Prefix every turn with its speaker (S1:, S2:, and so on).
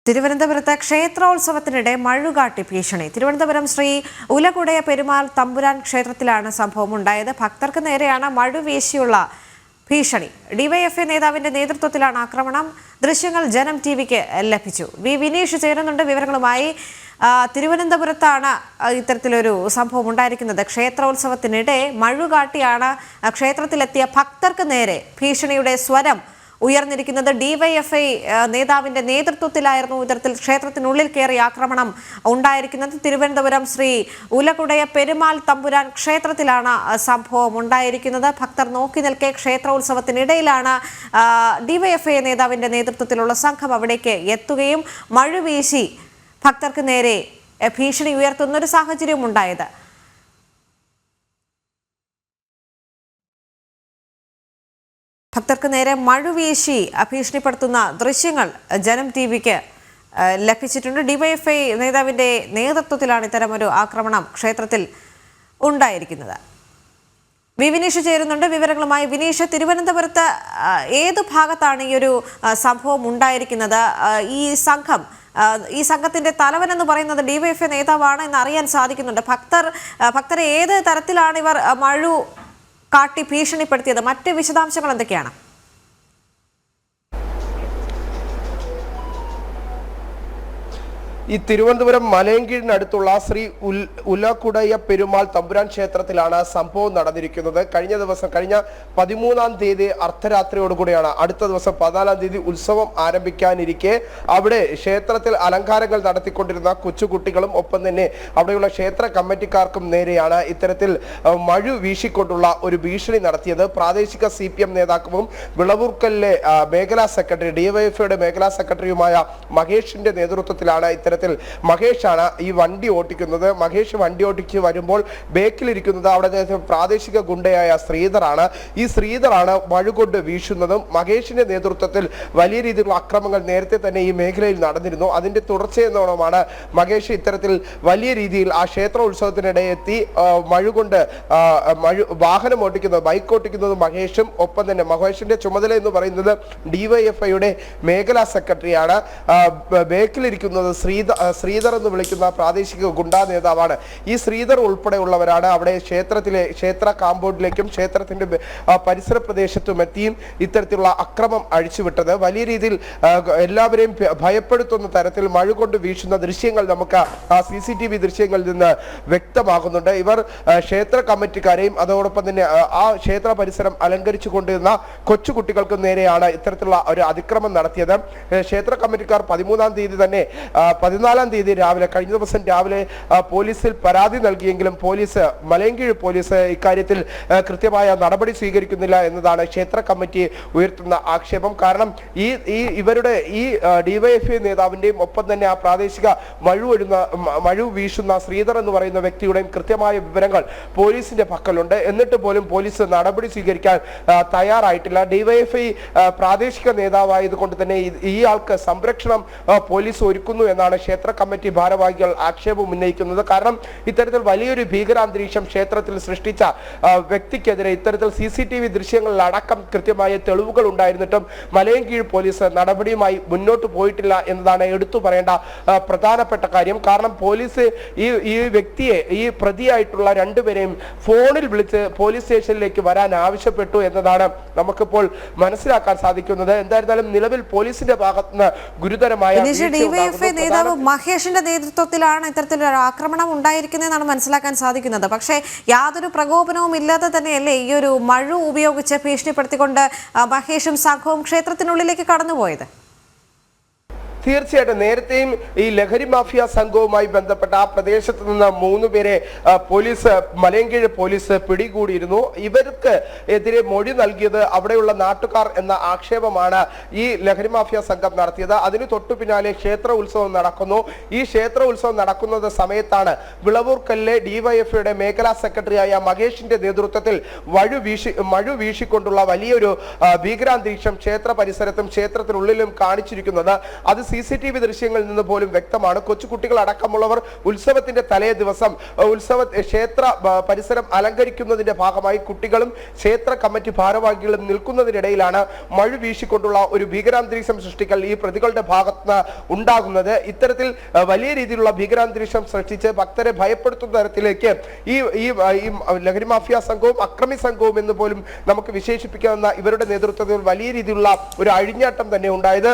S1: തിരുവനന്തപുരത്ത് ക്ഷേത്രോത്സവത്തിനിടെ മഴുകാട്ടി ഭീഷണി. തിരുവനന്തപുരം ശ്രീ ഉലകുടയ പെരുമാൾ തമ്പുരാൻ ക്ഷേത്രത്തിലാണ് സംഭവം ഉണ്ടായത്. ഭക്തർക്ക് നേരെയാണ് മഴുവീശിയുള്ള ഭീഷണി. ഡിവൈഎഫ്ഐ നേതാവിന്റെ നേതൃത്വത്തിലാണ് ആക്രമണം. ദൃശ്യങ്ങൾ ജനം ടിവിക്ക് ലഭിച്ചു. വിനീഷ് ചേരുന്നുണ്ട് വിവരങ്ങളുമായി. തിരുവനന്തപുരത്താണ് ഇത്തരത്തിലൊരു സംഭവം ഉണ്ടായിരിക്കുന്നത്. ക്ഷേത്രോത്സവത്തിനിടെ മഴുകാട്ടിയാണ് ക്ഷേത്രത്തിലെത്തിയ ഭക്തർക്ക് നേരെ ഭീഷണിയുടെ സ്വരം ഉയർന്നിരിക്കുന്നത്. ഡിവൈഎഫ്ഐ നേതാവിന്റെ നേതൃത്വത്തിലായിരുന്നു ഇത്തരത്തിൽ ക്ഷേത്രത്തിനുള്ളിൽ കയറി ആക്രമണം ഉണ്ടായിരിക്കുന്നത്. തിരുവനന്തപുരം ശ്രീ ഉലകുടയ പെരുമാൾ തമ്പുരാൻ ക്ഷേത്രത്തിലാണ് സംഭവം ഉണ്ടായിരിക്കുന്നത്. ഭക്തർ നോക്കി നിൽക്കെ ക്ഷേത്രോത്സവത്തിനിടയിലാണ് ഡിവൈഎഫ്ഐ നേതാവിന്റെ നേതൃത്വത്തിലുള്ള സംഘം അവിടേക്ക് എത്തുകയും മഴുവീശി ഭക്തർക്ക് നേരെ ഭീഷണി ഉയർത്തുന്ന ഒരു സാഹചര്യം ഉണ്ടായത്. ഭക്തർക്ക് നേരെ മഴുവീശി ഭീഷണിപ്പെടുത്തുന്ന ദൃശ്യങ്ങൾ ജനം ടിവിക്ക് ലഭിച്ചിട്ടുണ്ട്. ഡിവൈഎഫ്ഐ നേതാവിന്റെ നേതൃത്വത്തിലാണ് ഇത്തരമൊരു ആക്രമണം ക്ഷേത്രത്തിൽ ഉണ്ടായിരിക്കുന്നത്. വിനീഷ് ചേരുന്നുണ്ട് വിവരങ്ങളുമായി. വിനീഷ്, തിരുവനന്തപുരത്ത് ഏത് ഭാഗത്താണ് ഈ ഒരു സംഭവം ഉണ്ടായിരിക്കുന്നത്? ഈ സംഘത്തിന്റെ തലവൻ എന്ന് പറയുന്നത് ഡിവൈഎഫ്ഐ നേതാവാണ് എന്ന് അറിയാൻ സാധിക്കുന്നുണ്ട്. ഭക്തരെ ഏത് തരത്തിലാണ് ഇവർ മഴു കാട്ടി ഭീഷണിപ്പെടുത്തിയത്? മറ്റ് വിശദാംശങ്ങൾ എന്തൊക്കെയാണ്?
S2: ഈ തിരുവനന്തപുരം മലയങ്കീഴിനടുത്തുള്ള ശ്രീ ഉലകുടയ പെരുമാൾ തമ്പുരാൻ ക്ഷേത്രത്തിലാണ് സംഭവം നടന്നിരിക്കുന്നത്. കഴിഞ്ഞ 13-ാം തീയതി അർദ്ധരാത്രിയോടുകൂടിയാണ് അടുത്ത ദിവസം 14-ാം തീയതി ഉത്സവം ആരംഭിക്കാനിരിക്കെ അവിടെ ക്ഷേത്രത്തിൽ അലങ്കാരങ്ങൾ നടത്തിക്കൊണ്ടിരുന്ന കൊച്ചുകുട്ടികളും ഒപ്പം തന്നെ അവിടെയുള്ള ക്ഷേത്ര കമ്മിറ്റിക്കാർക്കും നേരെയാണ് ഇത്തരത്തിൽ മഴു വീശിക്കൊണ്ടുള്ള ഒരു ഭീഷണി നടത്തിയത്. പ്രാദേശിക CPM നേതാക്കളും വിളവൂർക്കലിലെ മേഖലാ സെക്രട്ടറി ഡിവൈഎഫ്ഐയുടെ മേഖലാ സെക്രട്ടറിയുമായ മഹേഷിന്റെ നേതൃത്വത്തിലാണ് മഹേഷാണ് ഈ വണ്ടി ഓട്ടിക്കുന്നത്. മഹേഷ് വണ്ടി ഓട്ടിച്ച് വരുമ്പോൾ ബേക്കിലിരിക്കുന്നത് അവിടെ പ്രാദേശിക ഗുണ്ടയായ ശ്രീധറാണ്. ഈ ശ്രീധറാണ് മഴുകൊണ്ട് വീശുന്നതും. മഹേഷിന്റെ നേതൃത്വത്തിൽ വലിയ രീതിയിലുള്ള അക്രമങ്ങൾ നേരത്തെ തന്നെ ഈ മേഖലയിൽ നടന്നിരുന്നു. അതിന്റെ തുടർച്ചയെന്നോണമാണ് മഹേഷ് ഇത്തരത്തിൽ വലിയ രീതിയിൽ ആ ക്ഷേത്രോത്സവത്തിനിടെ എത്തി മഴുകൊണ്ട് വാഹനം ഓട്ടിക്കുന്നത്, ബൈക്ക് ഓട്ടിക്കുന്നത് മഹേഷും. ഒപ്പം തന്നെ മഹേഷിന്റെ ചുമതല എന്ന് പറയുന്നത് ഡിവൈഎഫ്ഐയുടെ മേഖലാ സെക്രട്ടറിയാണ്. ബേക്കിലിരിക്കുന്നത് ശ്രീധർ എന്ന് വിളിക്കുന്ന പ്രാദേശിക ഗുണ്ടാ നേതാവാണ്. ഈ ശ്രീധർ ഉൾപ്പെടെയുള്ളവരാണ് അവിടെ ക്ഷേത്ര കാമ്പൗണ്ടിലേക്കും ക്ഷേത്രത്തിന്റെ പരിസര പ്രദേശത്തും എത്തിയും ഇത്തരത്തിലുള്ള അക്രമം അഴിച്ചുവിട്ടത്. വലിയ രീതിയിൽ എല്ലാവരെയും ഭയപ്പെടുത്തുന്ന തരത്തിൽ മഴ കൊണ്ട് വീശുന്ന ദൃശ്യങ്ങൾ നമുക്ക് ആ CCTV ദൃശ്യങ്ങളിൽ നിന്ന് വ്യക്തമാകുന്നുണ്ട്. ഇവർ ക്ഷേത്ര കമ്മിറ്റിക്കാരെയും അതോടൊപ്പം തന്നെ ആ ക്ഷേത്ര പരിസരം അലങ്കരിച്ചു കൊണ്ടിരുന്ന കൊച്ചുകുട്ടികൾക്കും നേരെയാണ് ഇത്തരത്തിലുള്ള ഒരു അതിക്രമം നടത്തിയത്. ക്ഷേത്ര കമ്മിറ്റിക്കാർ 13-ാം തീയതി തന്നെ 14-ാം തീയതി രാവിലെ, കഴിഞ്ഞ ദിവസം രാവിലെ പോലീസിൽ പരാതി നൽകിയെങ്കിലും മലയങ്കീഴ് പോലീസ് ഇക്കാര്യത്തിൽ കൃത്യമായ നടപടി സ്വീകരിക്കുന്നില്ല എന്നതാണ് ക്ഷേത്ര കമ്മിറ്റി ഉയർത്തുന്ന ആക്ഷേപം. കാരണം ഇവരുടെ ഈ ഡിവൈഎഫ്ഐ നേതാവിന്റെയും ഒപ്പം തന്നെ ആ പ്രാദേശിക മഴു വീശുന്ന ശ്രീധർ എന്ന് പറയുന്ന വ്യക്തിയുടെയും കൃത്യമായ വിവരങ്ങൾ പോലീസിന്റെ പക്കലുണ്ട്. എന്നിട്ട് പോലും പോലീസ് നടപടി സ്വീകരിക്കാൻ തയ്യാറായിട്ടില്ല. ഡിവൈഎഫ്ഐ പ്രാദേശിക നേതാവായതുകൊണ്ട് തന്നെ ഈ ആൾക്ക് സംരക്ഷണം പോലീസ് ഒരുക്കുന്നു എന്നാണ് ക്ഷേത്ര കമ്മിറ്റി ഭാരവാഹികൾ ആക്ഷേപം ഉന്നയിക്കുന്നത്. കാരണം ഇത്തരത്തിൽ വലിയൊരു ഭീകരാന്തരീക്ഷം ക്ഷേത്രത്തിൽ സൃഷ്ടിച്ച വ്യക്തിക്കെതിരെ ഇത്തരത്തിൽ CCTV ദൃശ്യങ്ങളിൽ അടക്കം കൃത്യമായ തെളിവുകൾ ഉണ്ടായിരുന്നിട്ടും മലയങ്കീഴ് പോലീസ് നടപടിയുമായി മുന്നോട്ട് പോയിട്ടില്ല എന്നതാണ് എടുത്തു പറയേണ്ട പ്രധാനപ്പെട്ട കാര്യം. കാരണം പോലീസ് ഈ വ്യക്തിയെ, ഈ പ്രതിയായിട്ടുള്ള രണ്ടുപേരെയും ഫോണിൽ വിളിച്ച് പോലീസ് സ്റ്റേഷനിലേക്ക് വരാൻ ആവശ്യപ്പെട്ടു എന്നതാണ് നമുക്കിപ്പോൾ മനസ്സിലാക്കാൻ സാധിക്കുന്നത്. എന്തായിരുന്നാലും നിലവിൽ പോലീസിന്റെ ഭാഗത്തുനിന്ന് ഗുരുതരമായ
S1: നേതാവ് മഹേഷിന്റെ നേതൃത്വത്തിലാണ് ഇത്തരത്തിലൊരു ആക്രമണം ഉണ്ടായിരിക്കുന്നതെന്നാണ് മനസ്സിലാക്കാൻ സാധിക്കുന്നത്. പക്ഷേ യാതൊരു പ്രകോപനവും ഇല്ലാതെ തന്നെയല്ലേ ഈ ഒരു മഴ ഉപയോഗിച്ച് ഭീഷണിപ്പെടുത്തിക്കൊണ്ട് മഹേഷും സംഘവും ക്ഷേത്രത്തിനുള്ളിലേക്ക് കടന്നുപോയത്?
S2: തീർച്ചയായിട്ടും നേരത്തെയും ഈ ലഹരി മാഫിയ സംഘവുമായി ബന്ധപ്പെട്ട ആ പ്രദേശത്ത് നിന്ന് 3 പേരെ മലയങ്കീഴ് പോലീസ് പിടികൂടിയിരുന്നു. ഇവർക്ക് എതിരെ മൊഴി നൽകിയത് അവിടെയുള്ള നാട്ടുകാർ എന്ന ആക്ഷേപമാണ് ഈ ലഹരി മാഫിയ സംഘം നടത്തിയത്. അതിന് തൊട്ടു പിന്നാലെ ക്ഷേത്ര ഉത്സവം നടക്കുന്നു. ഈ ക്ഷേത്ര ഉത്സവം നടക്കുന്ന സമയത്താണ് വിളവൂർക്കലിലെ ഡിവൈഎഫ്ഐയുടെ മേഖലാ സെക്രട്ടറിയായ മഹേഷിന്റെ നേതൃത്വത്തിൽ മഴു വീശിക്കൊണ്ടുള്ള വലിയൊരു ഭീകരാന്തരീക്ഷം ക്ഷേത്ര പരിസരത്തും ക്ഷേത്രത്തിനുള്ളിലും കാണിച്ചിരിക്കുന്നത്. അത് CCTV ദൃശ്യങ്ങളിൽ നിന്ന് പോലും വ്യക്തമാണ്. കൊച്ചുകുട്ടികൾ അടക്കമുള്ളവർ ഉത്സവത്തിന്റെ തലേ ദിവസം ക്ഷേത്ര പരിസരം അലങ്കരിക്കുന്നതിന്റെ ഭാഗമായി കുട്ടികളും ക്ഷേത്ര കമ്മിറ്റി ഭാരവാഹികളും നിൽക്കുന്നതിനിടയിലാണ് മഴ വീശിക്കൊണ്ടുള്ള ഒരു ഭീകരാന്തരീക്ഷം സൃഷ്ടിക്കൽ ഈ പ്രതികളുടെ ഭാഗത്ത് ഉണ്ടാകുന്നത്. ഇത്തരത്തിൽ വലിയ രീതിയിലുള്ള ഭീകരാന്തരീക്ഷം സൃഷ്ടിച്ച് ഭക്തരെ ഭയപ്പെടുത്തുന്ന തരത്തിലേക്ക് ഈ ലഹരി മാഫിയ സംഘവും അക്രമി സംഘവും എന്ന് പോലും നമുക്ക് വിശേഷിപ്പിക്കാവുന്ന ഇവരുടെ നേതൃത്വത്തിൽ വലിയ രീതിയിലുള്ള ഒരു അഴിഞ്ഞാട്ടം തന്നെ ഉണ്ടായത്.